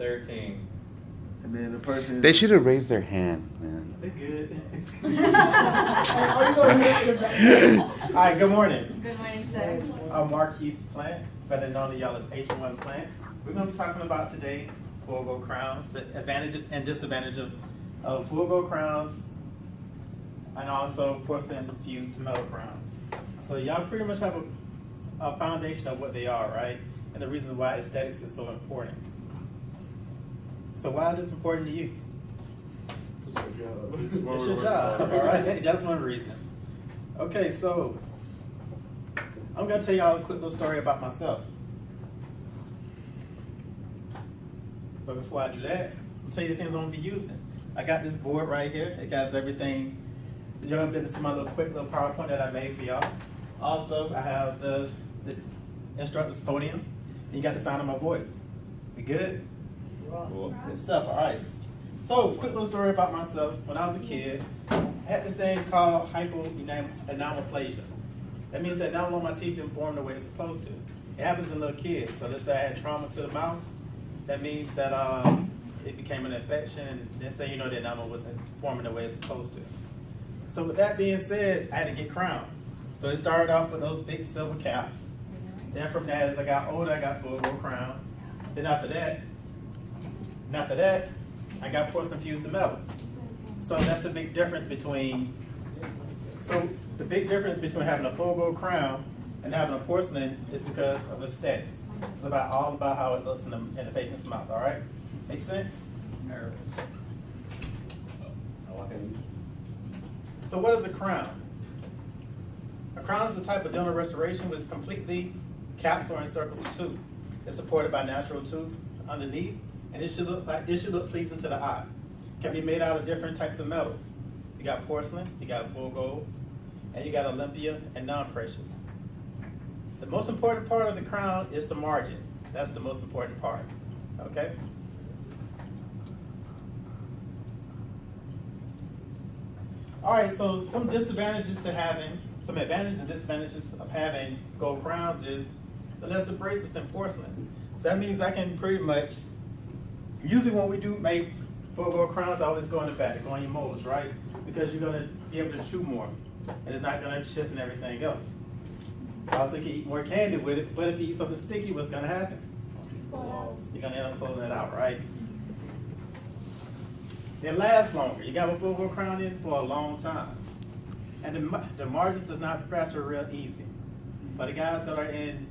13. And then the person... They should have raised their hand, man. They're good. All right, good morning. Good morning, sir. I'm Marquise Plant, better known to y'all as H1 Plant. We're going to be talking about today full gold crowns, the advantages and disadvantages of full gold crowns, and also porcelain infused metal crowns. So y'all pretty much have a foundation of what they are, right? And the reason why aesthetics is so important. So why is this important to you? It's your job. It's your job, all right? That's one reason. Okay, so I'm gonna tell y'all a quick little story about myself. But before I do that, I'll tell you the things I'm gonna be using. I got this board right here. It has everything. You're gonna be able to see my quick little PowerPoint that I made for y'all. Also, I have the instructor's podium. And you got the sound of my voice. We good? Cool. Good stuff, all right. So, quick little story about myself. When I was a kid, I had this thing called hypoenamelplasia. That means that enamel on my teeth didn't form the way it's supposed to. It happens in little kids. So let's say I had trauma to the mouth. That means that it became an infection, and next thing you know, the enamel wasn't forming the way it's supposed to. So with that being said, I had to get crowns. So it started off with those big silver caps. Then from that, as I got older, I got full gold crowns. Then after that, I got porcelain fused to metal. So that's the big difference between, having a full gold crown and having a porcelain is because of aesthetics. It's all about how it looks in the patient's mouth, all right? Make sense? So what is a crown? A crown is a type of dental restoration which completely caps or encircles the tooth. It's supported by natural tooth underneath, and it should look pleasing to the eye. It can be made out of different types of metals. You got porcelain, you got full gold, and you got Olympia and non-precious. The most important part of the crown is the margin. That's the most important part, okay? All right, so some advantages and disadvantages of having gold crowns is the less abrasive than porcelain. So that means I can pretty much, usually when we do make full gold crowns, I always go in the back, go on your molars, right? Because you're gonna be able to chew more, and it's not gonna shift and everything else. Also, you can eat more candy with it, but if you eat something sticky, what's gonna happen? You're gonna end up pulling it out, right? It lasts longer. You got a full gold crown in for a long time. And the margins does not fracture real easy. For the guys that are in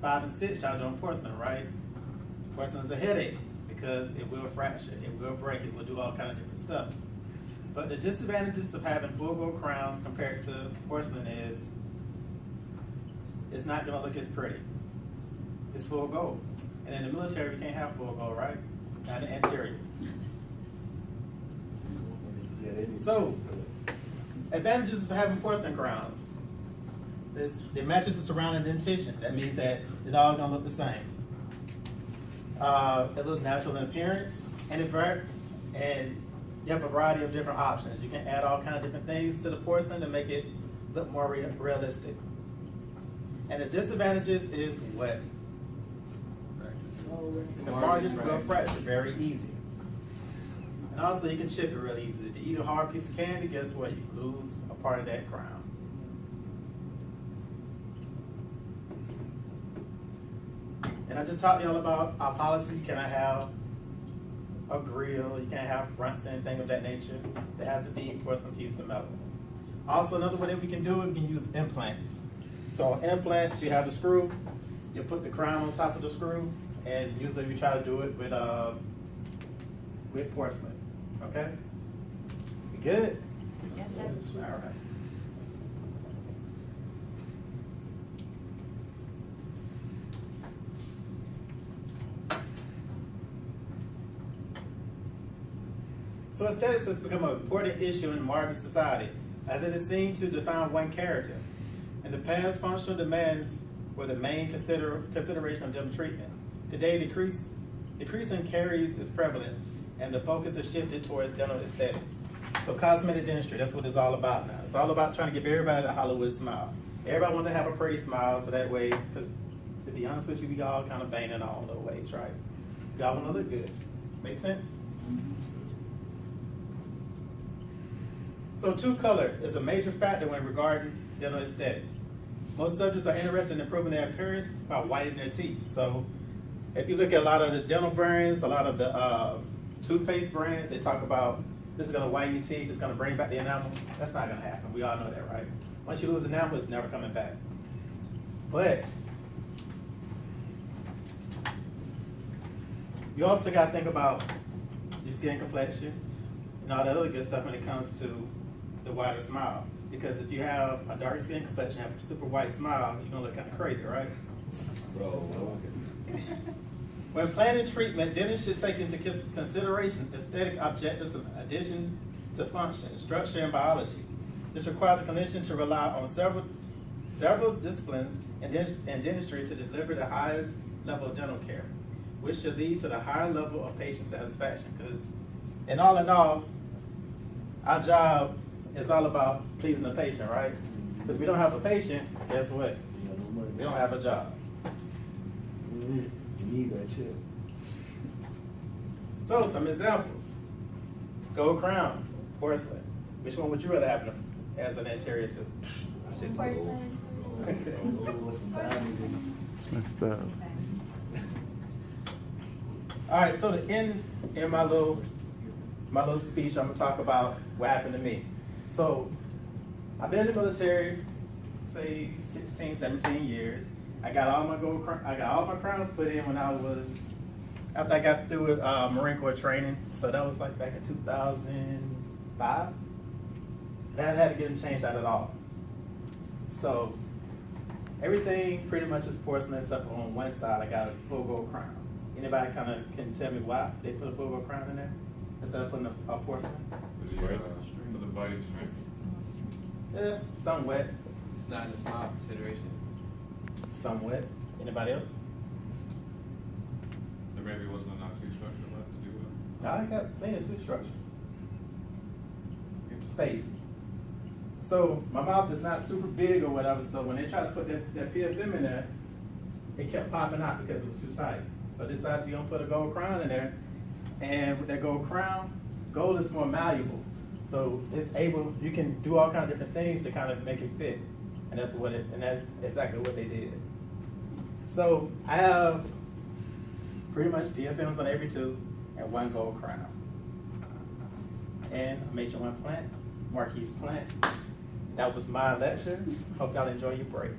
5 and 6, y'all doing porcelain, right? Porcelain is a headache because it will fracture, it will break, it will do all kind of different stuff. But the disadvantages of having full gold crowns compared to porcelain is it's not gonna look as pretty. It's full gold. And in the military, we can't have full gold, right? Not the interiors. So, advantages of having porcelain crowns. It matches the surrounding dentition. That means that it's all gonna look the same. It looks natural in appearance, and you have a variety of different options. You can add all kind of different things to the porcelain to make it look more realistic. And the disadvantages is what? The margins will fracture very easy. And also you can chip it real easy. If you eat a hard piece of candy, guess what? You lose a part of that crown. And I just talked to y'all about our policy. You cannot have a grill, you can't have fronts, anything of that nature. They have to be porcelain fused to metal. Also, another way that we can do it, we can use implants. So implants, you have the screw, you put the crown on top of the screw, and usually we try to do it with porcelain. Okay? You good? Yes, sir. All right. So aesthetics has become an important issue in modern society, as it is seen to define one character. In the past, functional demands were the main consideration of dental treatment. Today, decreasing caries is prevalent, and the focus has shifted towards dental aesthetics. So cosmetic dentistry, that's what it's all about now. It's all about trying to give everybody a Hollywood smile. Everybody wants to have a pretty smile, so that way, because to be honest with you, we all kind of banging all the ways, right? Y'all wanna look good. Make sense? So true color is a major factor when regarding dental aesthetics. Most subjects are interested in improving their appearance by whitening their teeth. So if you look at a lot of the dental brands, a lot of the toothpaste brands, they talk about this is gonna whiten your teeth, it's gonna bring back the enamel. That's not gonna happen, we all know that, right? Once you lose enamel, it's never coming back. But you also gotta think about your skin complexion and all that other good stuff when it comes to the wider smile. Because if you have a dark skin complexion, have a super white smile, you're gonna look kind of crazy, right? Bro. When planning treatment, dentists should take into consideration aesthetic objectives in addition to function, structure, and biology. This requires the clinician to rely on several disciplines in dentistry to deliver the highest level of dental care, which should lead to the higher level of patient satisfaction. Because in all, our job is all about pleasing the patient, right? Because we don't have a patient, guess what? We don't have a job. You need that chip. So some examples: gold crowns, porcelain. Which one would you rather have as an interior tooth? I think gold. Gold with some diamonds in It's messed up. All right, so to end in my little speech, I'm gonna talk about what happened to me. So I've been in the military, say 16, 17 years. I got all my crowns put in when after I got through with Marine Corps training. So that was like back in 2005. And I had to get them changed out at all. So everything pretty much is porcelain except for on one side I got a full gold crown. Anybody kind of can tell me why they put a full gold crown in there instead of putting a porcelain? For the body strength. Yeah, somewhat. It's not in the smile consideration. Somewhat. Anybody else? There maybe wasn't enough tooth structure left to do it. I got plenty of tooth structure. Space. So my mouth is not super big or whatever, so when they tried to put that PFM in there, it kept popping out because it was too tight. So I decided we're gonna put a gold crown in there, and with that gold crown, gold is more malleable. So it's able, you can do all kinds of different things to kind of make it fit. And that's exactly what they did. So I have pretty much PFMs on every tooth and one gold crown. And a major implant, Marquise Plant. That was my lecture. Hope y'all enjoy your break.